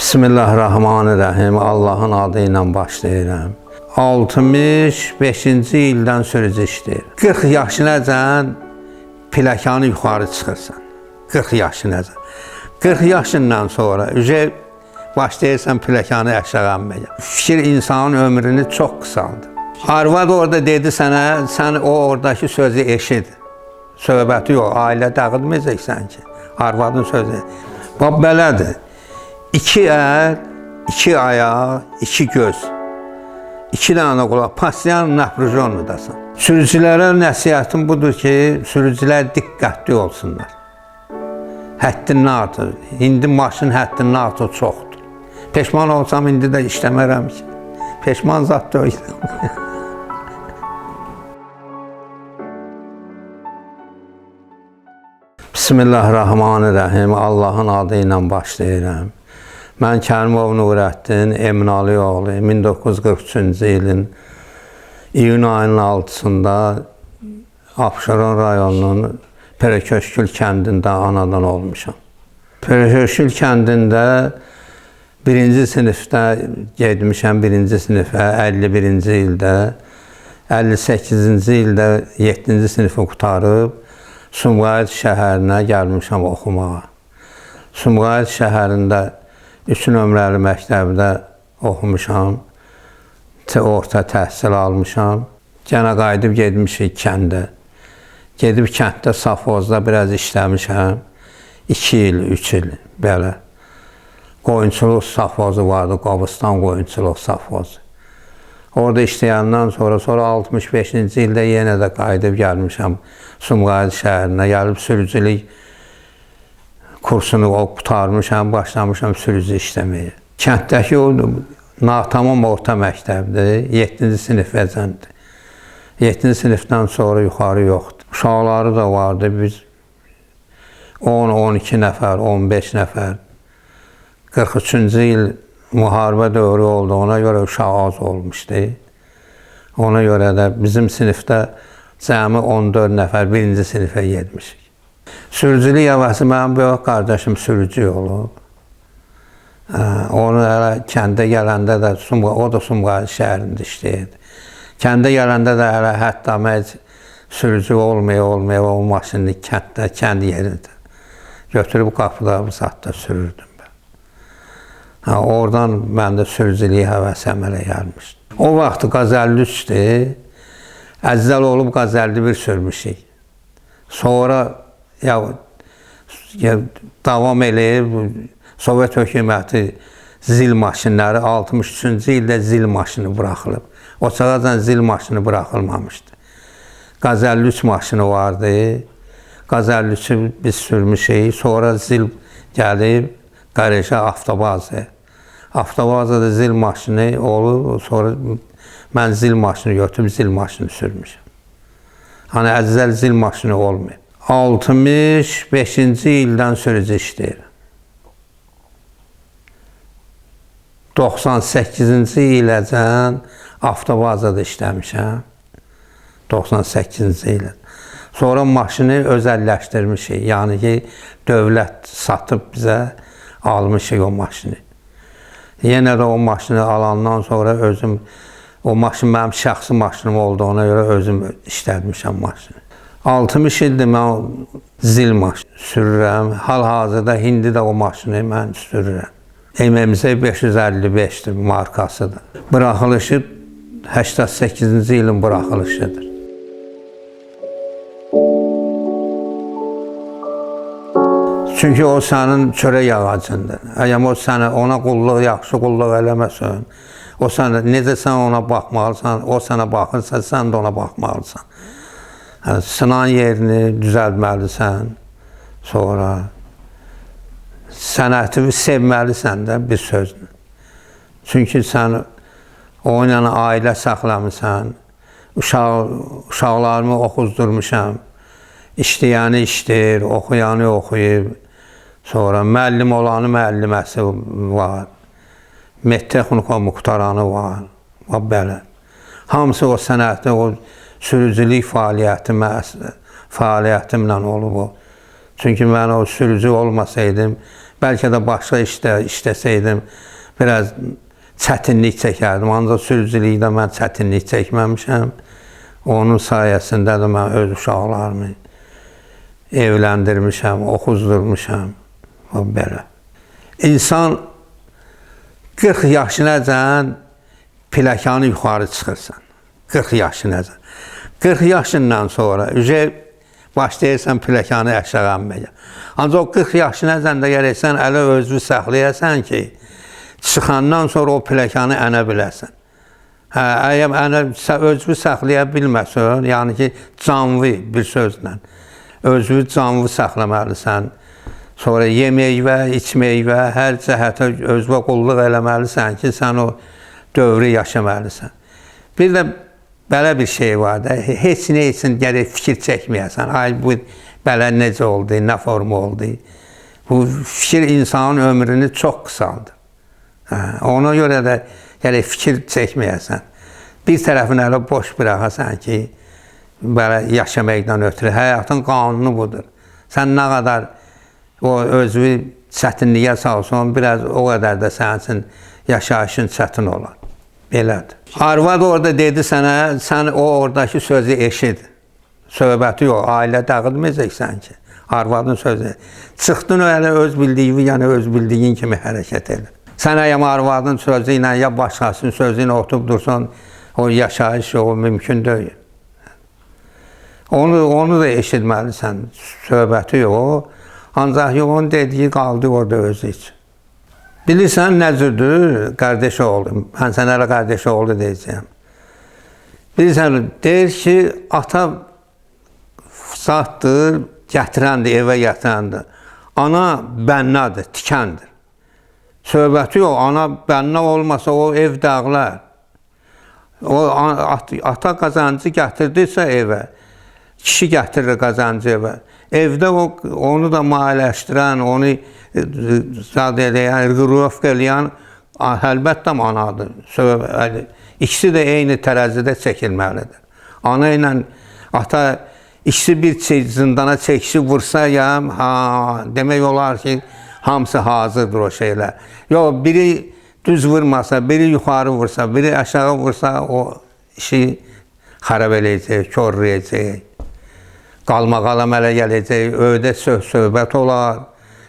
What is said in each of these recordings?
Bismillahirrahmanirrahim. Allah'ın adıyla başlayıram. 65-ci ildən sürücü işləyir. 40 yaşınacan plakanı yuxarı çıxırsan. 40 yaşınacan. 40 yaşından sonra başlayırsan plakanı aşağı enməyə. Fikir insanın ömrünü çox qısaldır. Arvad orada dedi sənə, sən o oradakı sözü eşit. Söhbəti yox, ailə dağıtmayacaqsan ki. Arvadın sözü. Bax belədir. 2 əl, 2 ayaq, 2 göz, 2 dənə qulaq, pasiyan naprojonludasan. Sürücülərə nəsihətim budur ki, sürücülər diqqətli olsunlar. Həddindən artıq. İndi maşın həddindən artıq çoxdur. Peşman olsam indi də işləmərəm ki. Peşman zat deyiləm. Bismillahirrahmanirrahim. Allah'ın adıyla başlayıram. Mən Kərimov Nurəddin Eminalıoğlu 1943-cü ilin iyun ayının 6-sında Abşeron rayonunun Pereköşkül kəndində anadan olmuşam. Pereköşkül kəndində 1-ci sinifdə getmişəm, 1-ci sinifə 51-ci ildə, 58-ci ildə 7-ci sinifi qutarıb Sumqayıt şəhərinə gəlmişəm oxumağa. Sumqayıt şəhərində 3 nömrəli məktəbdə oxumuşam, orta təhsil almışam. Gənə qayıdıb getmişik kəndə. Gedib kənddə safozda biraz işləmişəm. 2 il, 3 il, belə. Qoyunçuluq safozu vardı, Qobustan qoyunçuluq safozu. Orada işləyəndən sonra 65-ci ildə yenə də qayıdıb gəlmişəm Sumqayıt şəhərinə. Gəlib sürücülük kursunu qutarmışam, başlamışam sürücü işləməyə. Kənddəki o natamam orta məktəbdir, 7-ci sinif vəzəndir. 7-ci sinifdən sonra yuxarı yoxdur. Uşaqları da vardı, biz 10-12 nəfər, 15 nəfər. 43-cü il müharibə dövrü olduğuna görə uşaq az olmuşdu. Ona görə də bizim sinifdə cəmi 14 nəfər 1-ci sinifə getmişik. Sürücülük əvəzi mənim böyük qardaşım sürücü olub. Onu hələ kəndə gələndə də, o da Sumqayıt şəhərində işləyirdi. Kəndə gələndə də hələ hətta sürücü olmaya o maşını kənd yerində götürüb qapıda bu saatda sürürdüm ben. Oradan məndə sürücülük həvəsi əmələ gəlmişdi. O vaxtı Qaz 53'dür. Əvvəl olub Qaz 51 sürmüşük. Sonra davam eləyib, Sovet hökuməti zil maşinləri 63-cü ildə zil maşını buraxılıb. O çağacan zil maşını buraxılmamışdı. Qaz 53 maşını vardı. Qaz 53'ü biz sürmüşük. Sonra zil gəlib Qareşə avtobazı. Avtobazada zil maşını olub. Sonra mən zil maşını götürüb zil maşını sürmüşəm. Hani əvvəl zil maşını olmayıb. 65-ci ildən sürücü işləyirəm. 98-ci iləcən avtobazada işləmişəm. 98-ci ilə. Sonra maşını özəlləşdirmişik. Yəni ki, dövlət satıb bizə almışıq o maşını. Yenə də o maşını alandan sonra o maşın mənim şəxsi maşınım olduğuna görə özüm işlətmişəm maşını. 60 ildir mən zil maşını sürürəm. Hal-hazırda indi də o maşını mən sürürəm. MMZ 555'dir markasıdır. Buraxılışı 88-ci ilin buraxılışıdır. Çünki o sənin çörək ağacındır. Əgər o sənə ona qulluq, yaxşı qulluq eləməsən, o sənə necə sən ona baxmalısan, o sənə baxırsa, sən də ona baxmalısan. Sınan yerini düzəltməlisən, sonra sənəti sevməlisən də bir sözlə. Çünki sən onunla ailə saxlamısan, uşaqlarımı oxuzdurmuşam, işləyəni işləyir, oxuyanı oxuyub, sonra müəllim olanı müəlliməsi var, medtexnikomu qutaranı var, belə. Hamısı o sənətdə, o sürücülük fəaliyyətimlə olub o. Çünki mən o sürücü olmasaydım, bəlkə də başqa işləsəydim, biraz çətinlik çəkərdim. Ancaq sürücülükdə mən çətinlik çəkməmişəm. Onun sayəsində də mən öz uşaqlarımı evləndirmişəm, oxuzdurmuşam. O belə. İnsan 40 yaşınacan plakanı yuxarı çıxırsan. 40 yaşınacan. 40 yaşından sonra başlayırsan plakanı aşağı enməyə. Ancaq 40 yaşınacan da gərəksən ələ özünü saxlayasan ki, çıxandan sonra o plakanı ənə biləsən. Əgər özünü saxlaya bilməsən, yəni ki, canlı bir sözlə, özünü canlı saxlamalısan, sonra yemək və içmək və hər cəhətə özünə qulluq eləməlisən ki, sən o dövrü yaşamalısan. Bir də belə bir şey var da, heç nə üçün gərək fikir çəkməyəsən. Ay, bu belə necə oldu, nə forma oldu. Bu fikir insanın ömrünü çox qısaldır. Ona görə də gərək fikir çəkməyəsən. Bir tərəfini elə boş bıraqasan ki, belə yaşamaqdan ötürü. Həyatın qanunu budur. Sən nə qədər o özünü çətinliyə salsan, biraz o qədər də sənin üçün yaşayışın çətin olar. Belədir. Arvad orada dedi sənə, sən o oradakı sözü eşit. Söhbəti yox, ailə dağılmayacaqsan ki. Arvadın sözü. Çıxdın öyle öz bildiğini, yəni öz bildiğin kimi hərəkət edir. Sən əgər arvadın sözü ilə ya başqasının sözü ilə oturub dursan, o yaşayış o mümkün deyil. Onu da eşitməlisən, söhbəti yox. Ancaq onun dediyi qaldı orada özü üçün. Bilirsən nə cürdür qardeş oğlu? Mən sənə elə qardeş oğlu deyəcəyəm. Bilirsən, deyir ki, ata zatdır, gətirəndir, evə gətirəndir. Ana bənnadır, tikəndir. Söhbəti yox, ana bənna olmasa o ev dağlar. O ata qazancı gətirdirsə evə, kişi gətirir qazancı evə. Evdə onu da maliyyələşdirən, onu rıqrovka eləyən əlbəttə anadır. İkisi də eyni tərəzidə çəkilməlidir. Ana ilə ata ikisi bir zindana çəkişi vursa ya, demək olar ki, hamısı hazırdır o şeylər. Yox, biri düz vurmasa, biri yuxarı vursa, biri aşağı vursa, o işi xarab eləyəcək, körləyəcək. Qalmaqalam ələ gələcək, öydə söz-söhbət olar.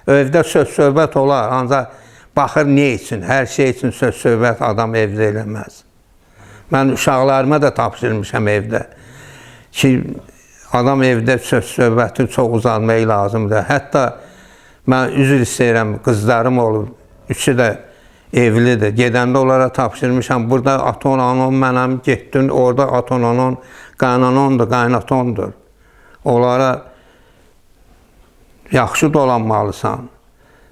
Övdə söz-söhbət olar, ancaq baxır nə üçün, hər şey üçün söz-söhbət adam evdə eləməz. Mən uşaqlarıma da tapşırmışam evdə ki, adam evdə söz-söhbəti çox uzanmaq lazımdır. Hətta mən üzr istəyirəm, qızlarım olub, üçü də evlidir. Gedəndə onlara tapşırmışam, burada aton, anon, mənəm, getdin, orada aton, anon, qaynanondur, qaynatondur. Onlara yaxşı dolanmalısan.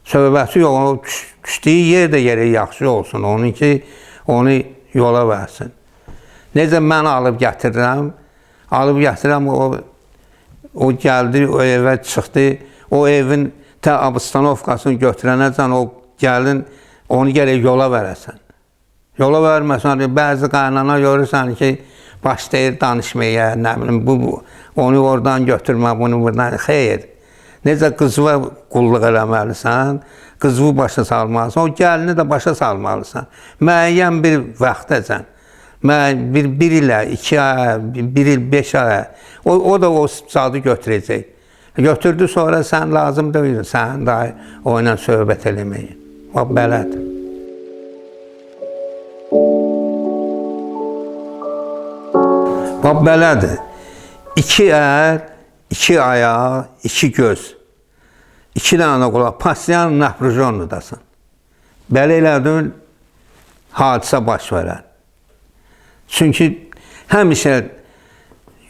Söhbəti yox, o düşdüyü yer də yerə yaxşı olsun, onun ki, onu yola versin. Necə mən alıb gətirirəm, o gəldi, o evə çıxdı, o evin abstanovkasını götürənəcən, o gəlin, onu gərək yola verəsən. Yola verməsən, bəzi qaynana görürsən ki, başlayır danışmaya, nə bilim, onu oradan götürmə, bunu buradan, xeyr. Necə qızva qulluq eləməlisən, qızvı başa salmalısan, o gəlini də başa salmalısan. Müəyyən bir vaxtəcən, bir ilə, 2 ay, 1 il, 5 ay, o da o sadı götürəcək. Götürdü sonra sən lazım deyil, sən də o ilə söhbət eləməyin. O belədir. Bax, belədir. 2 ər, 2 ayaq, 2 göz, 2 dənə qulaq, pasiyan naprujonnudasın. Belə elədin, hadisə baş verər. Çünki həmişə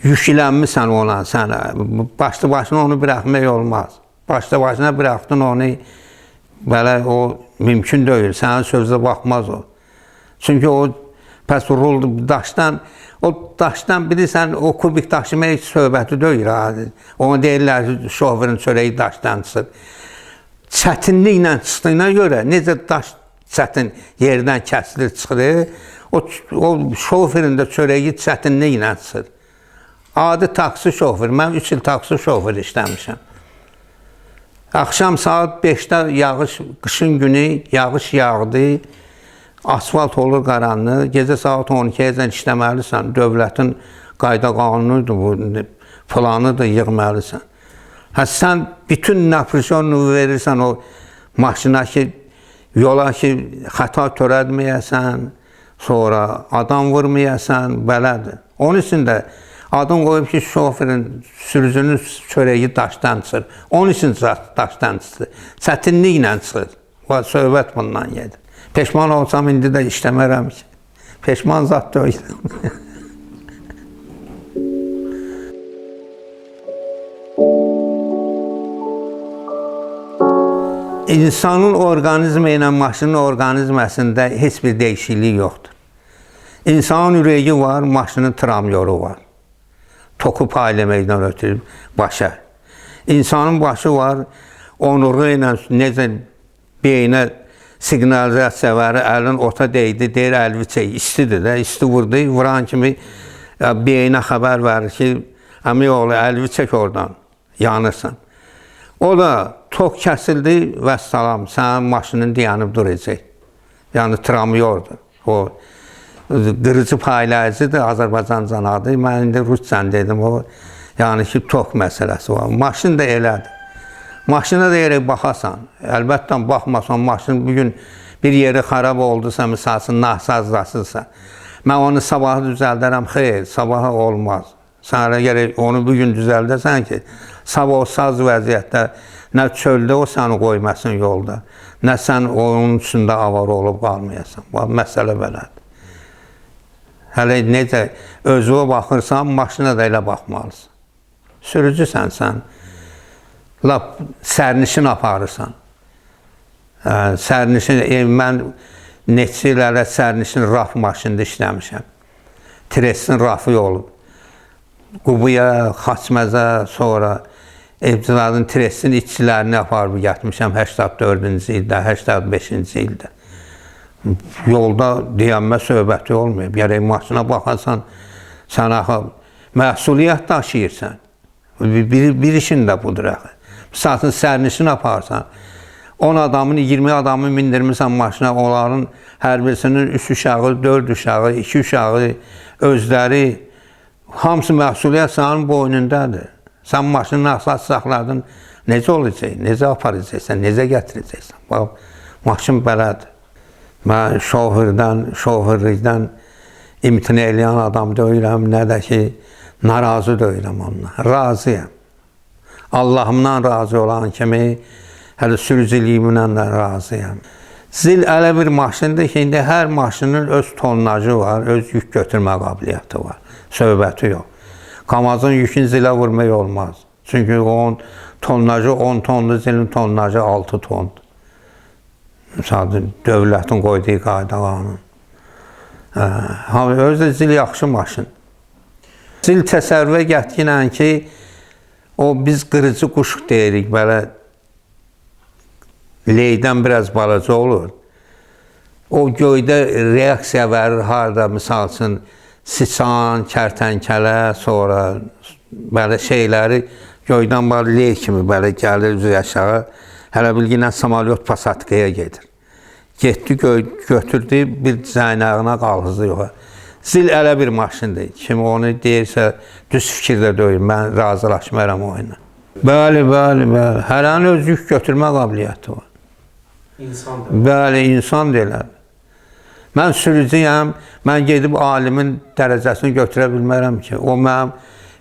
yüklənmirsən ona, sən başlı başına onu bıraxmaq olmaz. Başlı başına bıraxdın onu, belə o mümkün deyil, sənin sözlə baxmaz o. Çünki o pəs daşdan bilirsən, o kubik daşımaq heç söhbəti deyil. Onu deyirlər, şoförün çörəyi daşdan çıxır. Çətinliklə çıxdığına görə, necə daş çətin yerdən kəsilir, çıxır, o şoförün də çörəyi çətinliklə çıxır. Adi taksi şoför, mən 3 il taksi şoför işləmişəm. Axşam saat 5-də yağış, qışın günü yağış yağdı. Asfalt olur qaranlıq. Gecə saat 12-yə işləməlisən. Dövlətin qayda qanunudur bu. Planıdır, yığmalısan. Sən bütün naprizonu verirsən o maşına ki, yola ki, xəta törətməyəsən, sonra adam vurmayasan, belədir. Onun üçün də adam qoyub ki, şoferin, sürücünün çörəyi daşdan çıxır. Onun üçün daşdan çıxır. Çətinliklə çıxır. Söhbət bundan gedir. Peşman olsam, indi də işləmərəm ki. Peşman zat deyiləm. İnsanın orqanizmi ilə maşının orqanizməsində heç bir dəyişiklik yoxdur. İnsanın ürəyi var, maşının tramyoru var. Toku paylamaqdan ötürü başa. İnsanın başı var, onurğu ilə necə beyinə siqnalizasiya var, əlin ota dəydi, deyir əlvi çək, istidir də, isti vurdu, vuran kimi beyinə xəbər verir ki, əmi oğlu əlvi çək oradan, yanırsan. O da tok kəsildi və salam, sənin maşının dayanıb duracaq. Yəni tramyordur. O qırıcı paylayıcıdır, Azərbaycan canadı. Mən indi Ruscan dedim, o yəni ki, tok məsələsi var. Maşın da elədir. Maşına da yerə baxasan, əlbəttə baxmasan, maşın bugün bir yeri xarab oldusa, misalsın, nahsazlasırsa, mən onu sabahı düzəldərəm, xeyr, sabahı olmaz. Sənə gərək onu bugün düzəldəsən ki, sabah o saz vəziyyətdə nə çöldə o səni qoymasın yolda, nə sən onun üstündə avar olub qalmayasan. Məsələ belədir. Hələ necə özüə baxırsan, maşına da elə baxmalısın. Sürücüsən sən, lap sərnişin aparırsan. Sərnişin, mən neçə illərlə sərnişin raf maşında işləmişəm. Tresin rafı olub. Qubuya, Xaçməzə, sonra Evciladın Tresin işçilərini aparıb getmişəm 84-cü ildə, 85-ci ildə. Yolda deyənmə söhbəti olmayıb. Gərək maşına baxarsan, sən axı məsuliyyət daşıyırsan. Bir işin də budur axı. Misal sərnişin aparsan, 10 adamın, 20 adamı mindirmirsən maşına, onların hər birisinin 3 uşağı, 4 uşağı, 2 uşağı, özləri, hamısı məsuliyyət sənin boynundadır. Sən maşını nasıl saxladın, necə olacaq, necə aparacaqsan, necə gətirəcəksən. Bax, maşın belədir. Mən şoförlükdən imtina eləyən adam deyiləm, nə də ki, narazı deyiləm ondan. Razıyam. Allahımdan razı olan kimi, hələ sürücülüyümlə də razıyam. Zil elə bir maşındır ki, indi hər maşının öz tonnajı var, öz yük götürmə qabiliyyəti var. Söhbəti yox. Kamazın yükün zilə vurmaq olmaz. Çünki onun tonnajı 10 tondur, zilin tonnajı 6 tondur. Sadəcə dövlətin qoyduğu qayda qanun. Özdə zil yaxşı maşın. Zil təsəvvürə gətirən ki, o biz qırıcı quş deyirik, belə leydən biraz balaca olur. O göydə reaksiya verir, harada misal üçün siçan, kərtənkələ, sonra belə şeyləri göydən belə ley kimi belə gəlir üzü aşağı. Hələ bilginən samalyot Pasatkaya gedir. Getdi, götürdü, bir caynağına qalxızı yoxa. Zil elə bir maşındır. Kim onu deyirsə, düz fikirdə deyil, mən razılaşmıram o ilə. Bəli. Hələnin öz yük götürmə qabiliyyəti var. İnsandır. Bəli, insan deyilər. Mən sürücüyəm, mən gedib alimin dərəcəsini götürə bilmərəm ki, o mənim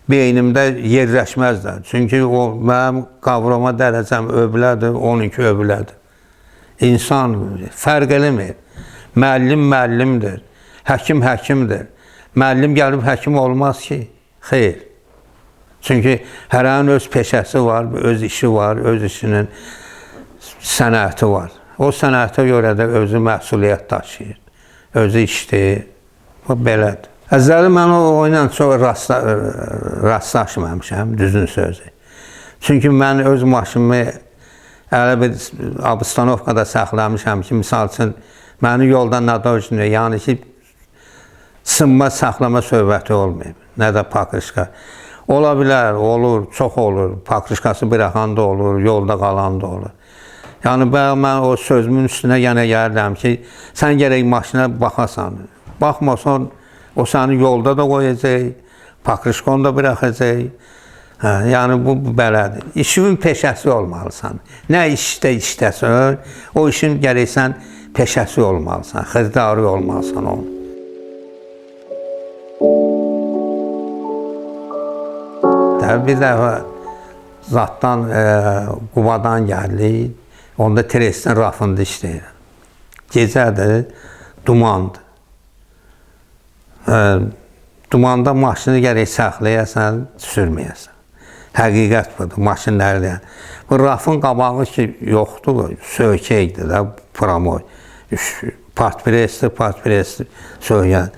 beynimdə yerləşməz də. Çünki o mənim qavrama dərəcəm öblədir, onunki öblədir. İnsan fərq eləmir. Müəllim müəllimdir, həkim həkimdir. Müəllim gəlib həkim olmaz ki, xeyr. Çünki hərənin öz peşəsi var, öz işi var, öz işinin sənəti var. O sənətə görə də özü məsuliyyət daşıyır, özü işləyir. Bu belədir. Əzəli mən o ilə çox rastlaşmamışam, düzün sözü. Çünki mən öz maşınımı elə bir abstanovkada saxlamışam ki, misal üçün, məni yolda nadojnu, yəni ki, sınma, saxlama söhbəti olmayıb, nə də pakrışqa. Ola bilər, olur, çox olur. Pakrışkası bıraxan da olur, yolda qalan da olur. Yəni mən o sözümün üstünə yenə gəlirəm ki, sən gərək maşına baxasan. Baxmasan, o səni yolda da qoyacaq, pakrışkonu da bıraxacaq. Yəni bu belədir. İşin peşəsi olmalısan. Nə işdə işləsən, o işin gərək sən peşəsi olmalısan, xırdarı olmalısan onun. Bir dəfə Zaddan, Qubadan gəldik. Onda Tresin rafında işləyirəm. Gecədir, dumandır. Dumanda maşını gərək saxlayasan, sürməyəsən. Həqiqət budur, maşınlardır. Bu rafın qabağı ki, yoxdur, sökəkdir də, pramoy. Partpresli sökən.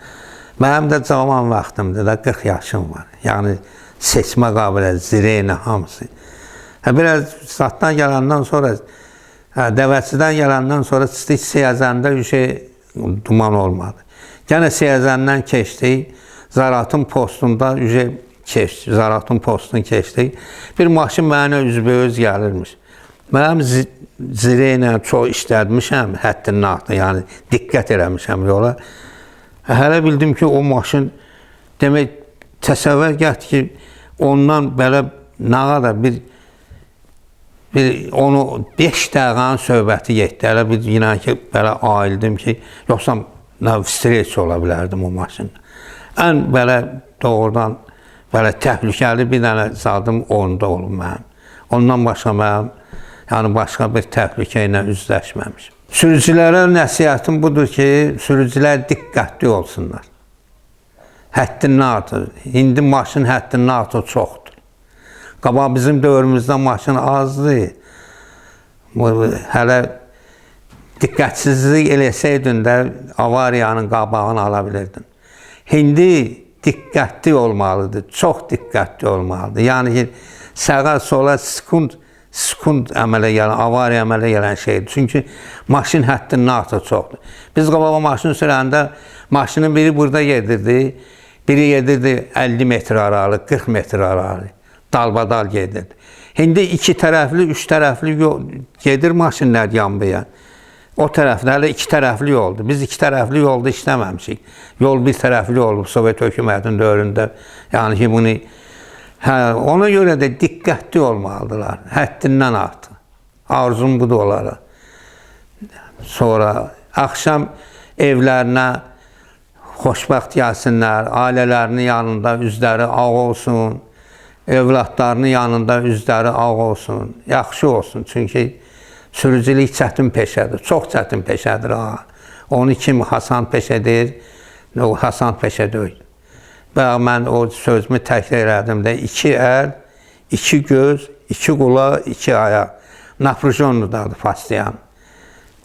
Mənim də cavan vaxtımdır da, 40 yaşım var. Yəni, seçmə qabiliyyəti, zireyni hamısı. Biraz Zaddan gələndən sonra, Dəvəçidən gələndən sonra çıxdıq Siyəzəndə duman olmadı. Gənə Siyəzəndən keçdik, Zaratın postunda keçdik, Zaratın postunu keçdik. Bir maşın mənə üzbəüz gəlirmiş. Mənim zireylə çox işlətmişəm, həddinin altı, yəni diqqət eləmişəm yola. Hələ bildim ki, o maşın, demək, təsəvvür gətir ki, ondan belə nə qədər onu 5 dəqiqənin söhbəti getdi. Hələ bir yine ki, belə aildim ki, yoxsa stres ola bilərdim o maşında. Ən belə doğrudan belə təhlükəli bir dənə zadım onda olub mənim. Ondan başqa mənim, yəni başqa bir təhlükə ilə üzləşməmişim. Sürücülərə nəsihətim budur ki, sürücülər diqqətli olsunlar. Həddindən artıq. İndi maşın həddindən artıq çoxdur. Qabaq bizim dövrümüzdə maşın azdır. Hələ diqqətsizlik eləsəydin də avariyanın qabağını ala bilirdin. İndi diqqətli olmalıdır, çox diqqətli olmalıdır. Yəni ki, sağa sola sekund əmələ gələn, avariya əmələ gələn şeydir. Çünki maşın həddindən artıq çoxdur. Biz qabağa maşın sürəndə maşının biri burada gedirdi, biri gedirdi 50 metr aralı, 40 metr aralı, dalbadal gedirdi. İndi 2 tərəfli, 3 tərəfli gedir maşınlar yanbaya. O tərəfdə hələ 2 tərəfli yoldur. Biz 2 tərəfli yolda işləməmişik. Yol bir tərəfli olub Sovet hökumətinin dövründə. Yəni ki, bunu ona görə də diqqətli olmalıdırlar, həddindən artıq. Arzum budur onlara. Sonra axşam evlərinə xoşbəxt gəlsinlər, ailələrinin yanında üzləri ağ olsun, evlatlarının yanında üzləri ağ olsun, yaxşı olsun. Çünki sürücülük çətin peşədir, çox çətin peşədir. Onu kim Hasan peşə deyir, o Hasan peşə deyil. Və mən o sözümü təkrar elədim də, 2 əl, 2 göz, 2 qulaq, 2 ayaq. Naprojonludadır pastiyan.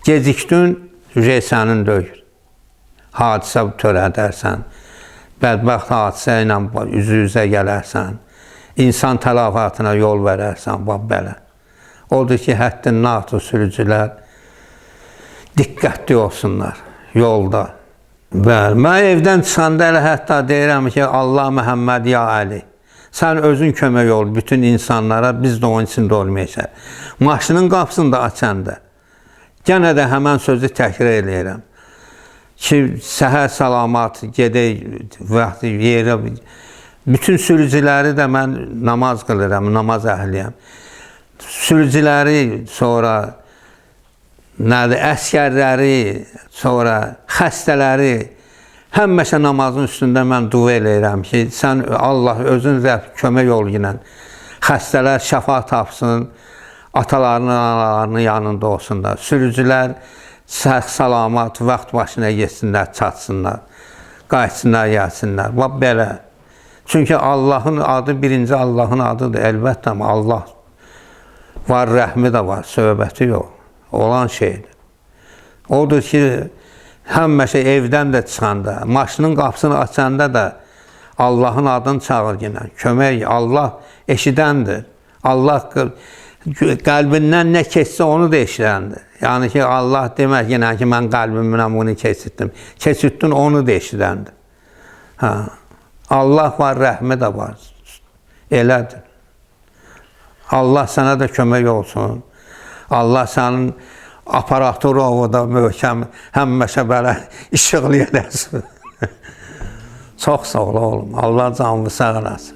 Gecikdin, sənin deyil. Hadisə törədərsən, bədbəxt hadisə ilə üzə gələrsən, insan tələfatına yol verərsən, belə. Odur ki, həddindən artıq sürücülər diqqətli olsunlar yolda. Bəli, mən evdən çıxanda elə hətta deyirəm ki, Allah Məhəmməd ya Əli, sən özün kömək ol bütün insanlara, biz də onun içində olmayacaq. Maşının qapısını da açanda, yenə də həmən sözü təkrar eləyirəm ki, səhər salamat gedək vaxtı yerə, bütün sürücüləri də mən namaz qılırım, namaz əhliyəm. Sürücüləri, sonra əskərləri, sonra xəstələri, həməşə namazın üstündə mən dua eləyirəm ki, sən Allah özün kömək ol ilə xəstələr şəfa tapsın, atalarının, analarının yanında olsunlar. Sürücülər salamat, vaxt başına geçsinlər, çatsınlar, qayıtsınlar, gəlsinlər. Belə. Çünki Allahın adı birinci Allahın adıdır, əlbəttə, amma Allah var, rəhmi də var, söhbəti yox. Olan şeydir. Odur ki, həməşə evdən də çıxanda, maşının qapısını açanda da Allahın adını çağır yenə. Kömək, Allah eşidəndir. Allah qəlbindən nə keçsə onu da eşidəndir. Yəni ki, Allah demək yenə ki, mən qəlbimdən bunu keçirtdim. Keçirtdin onu da eşidəndir. Allah var, rəhmi də var. Elədir. Allah sənə də kömək olsun. Allah sənin aparaturu da möhkəm, həmişə belə işıqlı eləsin. Çox sağ ol oğlum. Allah canını sağ eləsin.